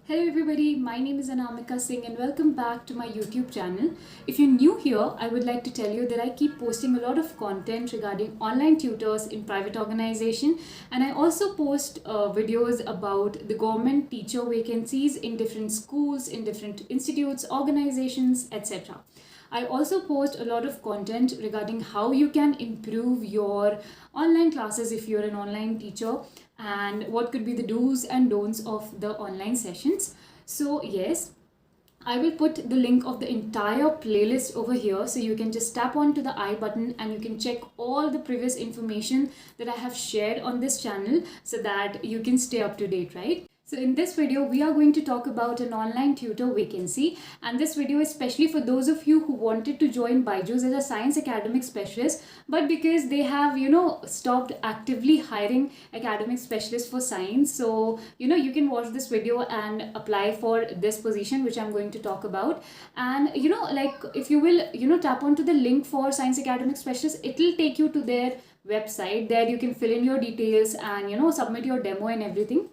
Hello everybody, my name is Anamika Singh and welcome back to my YouTube channel. If you're new here, I would like to tell you that I keep posting a lot of content regarding online tutors in private organization, and I also post videos about the government teacher vacancies in different schools, in different institutes, organizations, etc. I also post a lot of content regarding how you can improve your online classes if you're an online teacher, and what could be the do's and don'ts of the online sessions. So yes, I will put the link of the entire playlist over here, so you can just tap onto the I button and you can check all the previous information that I have shared on this channel so that you can stay up to date, right? So in this video, we are going to talk about an online tutor vacancy, and this video is especially for those of you who wanted to join BYJUS as a science academic specialist, but because they have, stopped actively hiring academic specialists for science. So, you can watch this video and apply for this position, which I'm going to talk about. And, if you will, tap onto the link for science academic specialist, it will take you to their website. There you can fill in your details and, submit your demo and everything,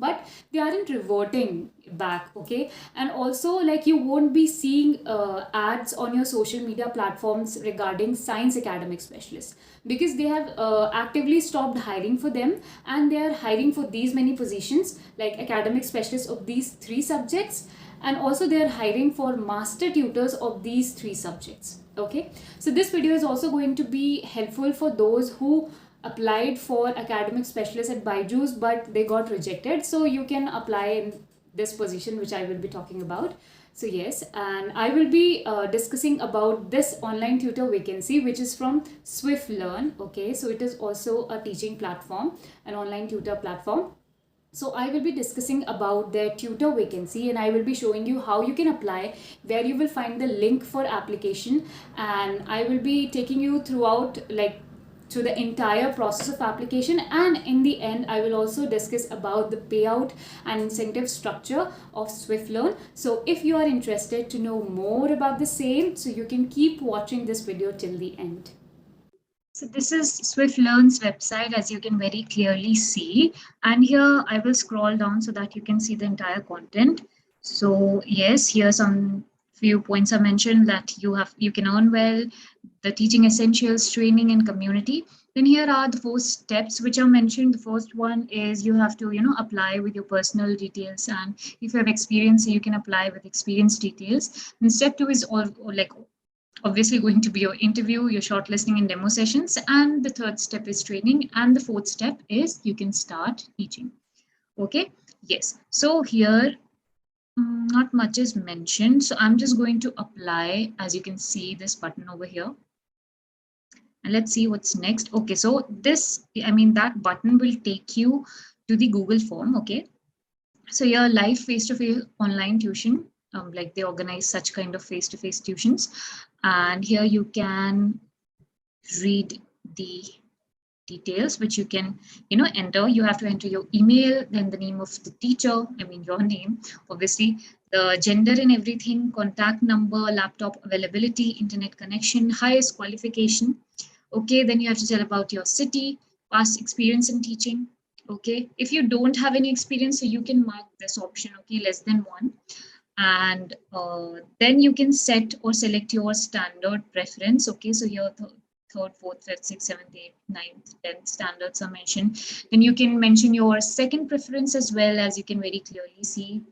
but they aren't reverting back. Okay, and also, like, you won't be seeing ads on your social media platforms regarding science academic specialists, because they have actively stopped hiring for them, and they are hiring for these many positions like academic specialists of these three subjects, and also they are hiring for master tutors of these three subjects. Okay, so this video is also going to be helpful for those who applied for academic specialist at BYJUS but they got rejected. So you can apply in this position which I will be talking about. So yes, and I will be discussing about this online tutor vacancy, which is from swiflearn. Okay, so it is also a teaching platform, an online tutor platform. So I will be discussing about their tutor vacancy, and I will be showing you how you can apply, where you will find the link for application, and I will be taking you throughout, like, to the entire process of application. And in the end, I will also discuss about the payout and incentive structure of swiflearn. So if you are interested to know more about the same, so you can keep watching this video till the end. So this is swiflearn's website, as you can very clearly see, and here I will scroll down so that you can see the entire content. So yes, here some few points are mentioned, that you can earn well, the teaching essentials, training and community. Then here are the 4 steps which are mentioned. The first one is you have to apply with your personal details, and if you have experience, you can apply with experience details. And step 2 is all, like, obviously going to be your interview, your shortlisting and demo sessions. And the third step is training, and the fourth step is you can start teaching. Okay, yes, so here not much is mentioned, so I'm just going to apply. As you can see, this button over here, and let's see what's next. Okay, so this, that button will take you to the Google form. Okay, so your live face-to-face online tuition, like they organize such kind of face-to-face tuitions, and here you can read the details which you can enter. You have to enter your email, then the name of the teacher, your name, obviously, the gender and everything, contact number, laptop availability, internet connection, highest qualification. Okay, then you have to tell about your city, past experience in teaching. Okay, if you don't have any experience, so you can mark this option, okay, less than 1. And then you can set or select your standard preference. Okay, so your third, fourth, fifth, sixth, seventh, eighth, ninth, 10th standards are mentioned. Then you can mention your second preference as well, as you can very clearly see.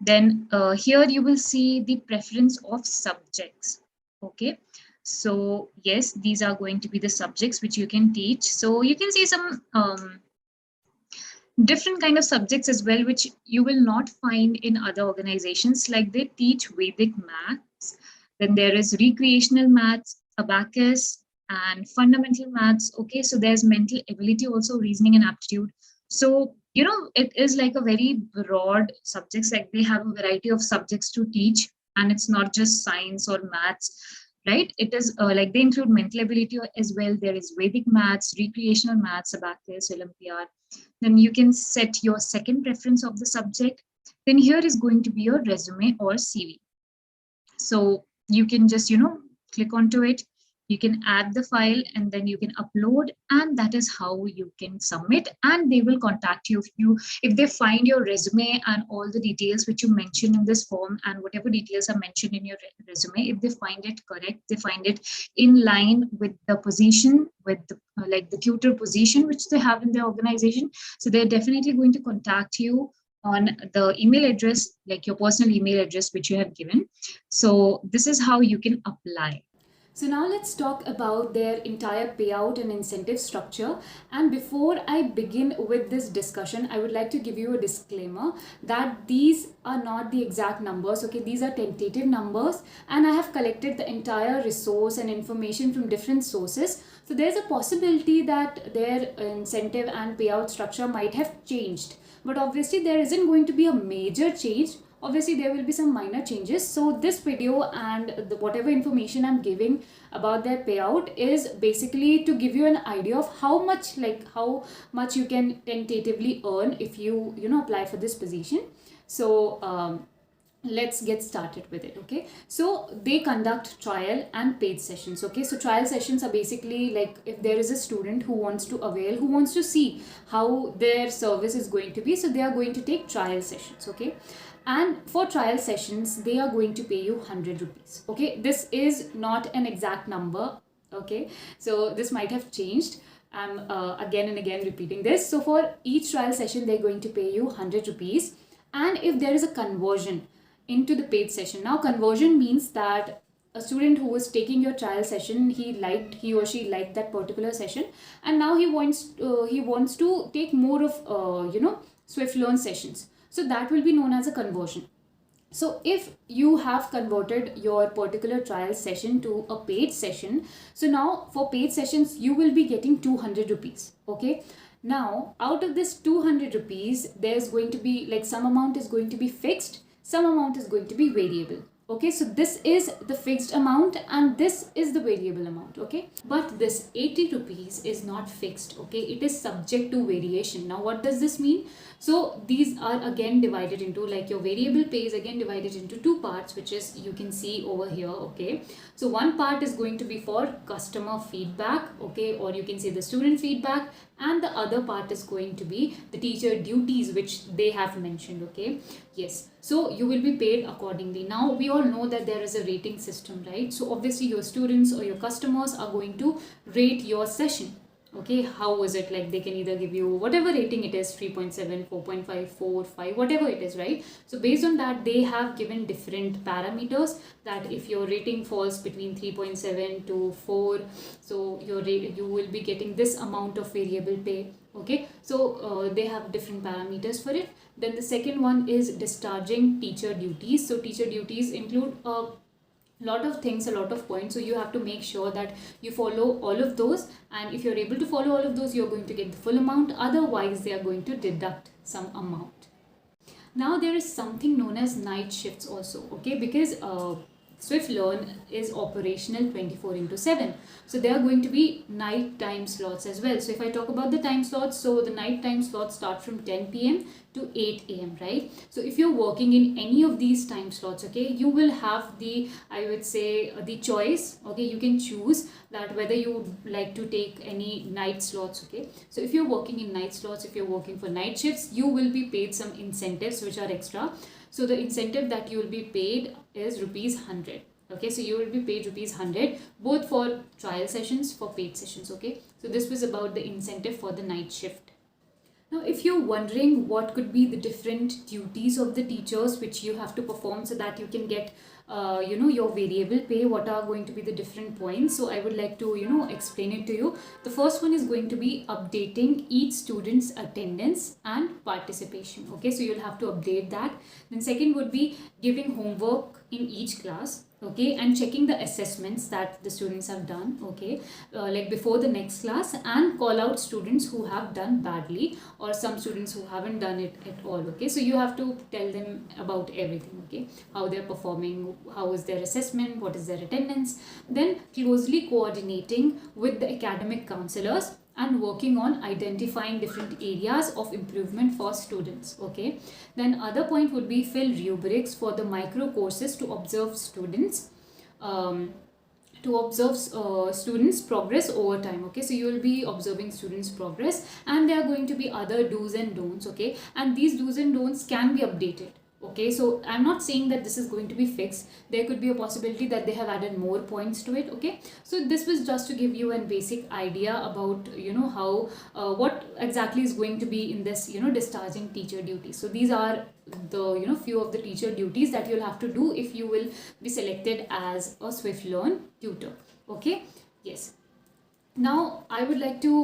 Then here you will see the preference of subjects. Okay, so yes, these are going to be the subjects which you can teach. So you can see some different kind of subjects as well, which you will not find in other organizations. Like they teach Vedic maths, then there is recreational maths, abacus, and fundamental maths. Okay, so there's mental ability also, reasoning and aptitude. So it is like a very broad subjects, like they have a variety of subjects to teach, and it's not just science or maths, right? It is like they include mental ability as well. There is Vedic maths, recreational maths, abacus, Olympiad. Then you can set your second preference of the subject. Then here is going to be your resume or CV. So you can just click onto it, You can add the file and then you can upload, and that is how you can submit, and they will contact you if they find your resume and all the details which you mentioned in this form and whatever details are mentioned in your resume, if they find it correct, they find it in line with the position, with the like the tutor position which they have in their organization, so they're definitely going to contact you on the email address, like your personal email address which you have given. So this is how you can apply. So now let's talk about their entire payout and incentive structure. And before I begin with this discussion, I would like to give you a disclaimer that these are not the exact numbers. Okay, these are tentative numbers, and I have collected the entire resource and information from different sources. So there's a possibility that their incentive and payout structure might have changed. But obviously there isn't going to be a major change. Obviously there will be some minor changes. So this video and whatever information I'm giving about their payout is basically to give you an idea of how much you can tentatively earn if you apply for this position. So let's get started with it. Okay, so they conduct trial and paid sessions. Okay, so trial sessions are basically like if there is a student who wants to see how their service is going to be, so they are going to take trial sessions. Okay, and for trial sessions they are going to pay you 100 rupees. Okay, this is not an exact number. Okay, so this might have changed. I'm again and again repeating this. So for each trial session they're going to pay you 100 rupees, and if there is a conversion into the paid session. Now conversion means that a student who was taking your trial session, he or she liked that particular session, and now he wants to take more of SwiftLearn sessions. So that will be known as a conversion. So if you have converted your particular trial session to a paid session, so now for paid sessions you will be getting 200 rupees. Okay, now out of this 200 rupees there's going to be like some amount is going to be fixed, some amount is going to be variable. Okay, so this is the fixed amount and this is the variable amount. Okay, but this 80 rupees is not fixed. Okay, it is subject to variation. Now what does this mean? So these are again divided into, like, your variable pay is again divided into two parts, which is you can see over here. Okay, so one part is going to be for customer feedback, okay, or you can say the student feedback, and the other part is going to be the teacher duties which they have mentioned. Okay, yes, so you will be paid accordingly. Now we all know that there is a rating system, right? So obviously your students or your customers are going to rate your session. Okay, how was it? Like, they can either give you whatever rating it is, 3.7, 4.5, 4, 5, whatever it is, right? So based on that they have given different parameters, that if your rating falls between 3.7 to 4, so you will be getting this amount of variable pay. Okay, so they have different parameters for it. Then the second one is discharging teacher duties. So teacher duties include lot of things, a lot of points, so you have to make sure that you follow all of those, and if you're able to follow all of those you're going to get the full amount, otherwise they are going to deduct some amount. Now there is something known as night shifts also. Okay, because SwiftLearn is operational 24/7. So there are going to be night time slots as well. So if I talk about the time slots, so the night time slots start from 10 p.m. to 8 a.m. right? So if you're working in any of these time slots, okay, you will have the, I would say, the choice. Okay, you can choose that whether you would like to take any night slots. Okay, so if you're working in night slots, if you're working for night shifts, you will be paid some incentives which are extra. So the incentive that you will be paid is rupees 100. Okay, so you will be paid rupees 100 both for trial sessions, for paid sessions. Okay, so this was about the incentive for the night shift. Now, if you're wondering what could be the different duties of the teachers which you have to perform so that you can get your variable pay, what are going to be the different points, so I would like to explain it to you. The first one is going to be updating each student's attendance and participation. Okay, so you'll have to update that. Then second would be giving homework in each class. Okay, and checking the assessments that the students have done. Okay, like before the next class, and call out students who have done badly or some students who haven't done it at all. Okay, so you have to tell them about everything. Okay, how they're performing, how is their assessment, what is their attendance. Then closely coordinating with the academic counselors and working on identifying different areas of improvement for students. Okay, then other point would be fill rubrics for the micro courses to observe students, to observe students progress over time. Okay, so you will be observing students progress, and there are going to be other do's and don'ts. Okay, and these do's and don'ts can be updated. Okay, so I'm not saying that this is going to be fixed. There could be a possibility that they have added more points to it. Okay, so this was just to give you a basic idea about how what exactly is going to be in this discharging teacher duties. So these are the few of the teacher duties that you'll have to do if you will be selected as a SwiftLearn tutor. Okay, yes. Now I would like to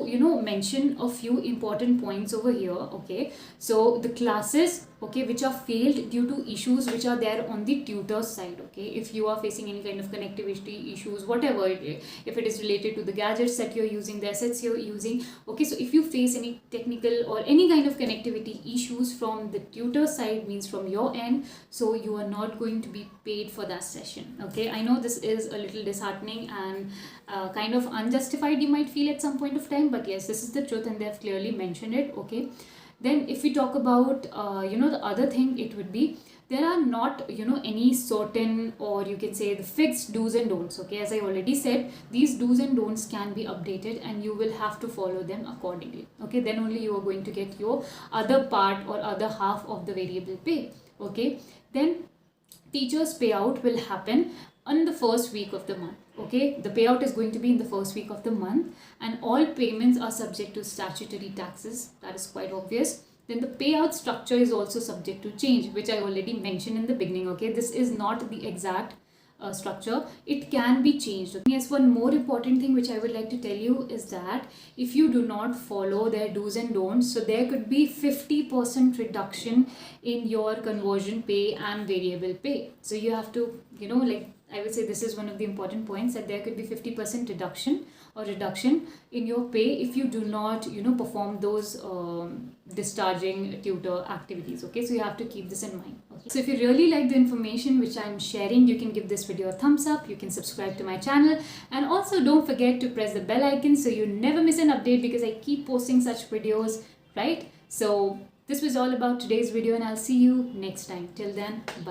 mention a few important points over here. Okay, so the classes, okay, which are failed due to issues which are there on the tutor side. Okay, if you are facing any kind of connectivity issues, whatever if it is related to the gadgets that you're using, the assets you're using. Okay, so if you face any technical or any kind of connectivity issues from the tutor side, means from your end, so you are not going to be paid for that session. Okay, I know this is a little disheartening and kind of unjustified, you might feel at some point of time, but yes, this is the truth and they have clearly mentioned it. Okay, then if we talk about the other thing, it would be there are not any certain, or you can say the fixed do's and don'ts. Okay, as I already said, these do's and don'ts can be updated and you will have to follow them accordingly. Okay, then only you are going to get your other part or other half of the variable pay. Okay, then teachers payout will happen on the first week of the month. Okay, the payout is going to be in the first week of the month, and all payments are subject to statutory taxes. That is quite obvious. Then the payout structure is also subject to change, which I already mentioned in the beginning. Okay, this is not the exact structure, it can be changed. Yes, one more important thing which I would like to tell you is that if you do not follow their do's and don'ts, so there could be 50% reduction in your conversion pay and variable pay. So you have to I would say this is one of the important points, that there could be 50% reduction in your pay if you do not perform those discharging tutor activities. Okay, so you have to keep this in mind. Okay, so if you really like the information which I'm sharing, you can give this video a thumbs up, you can subscribe to my channel, and also don't forget to press the bell icon so you never miss an update, because I keep posting such videos, right? So this was all about today's video, and I'll see you next time. Till then, bye.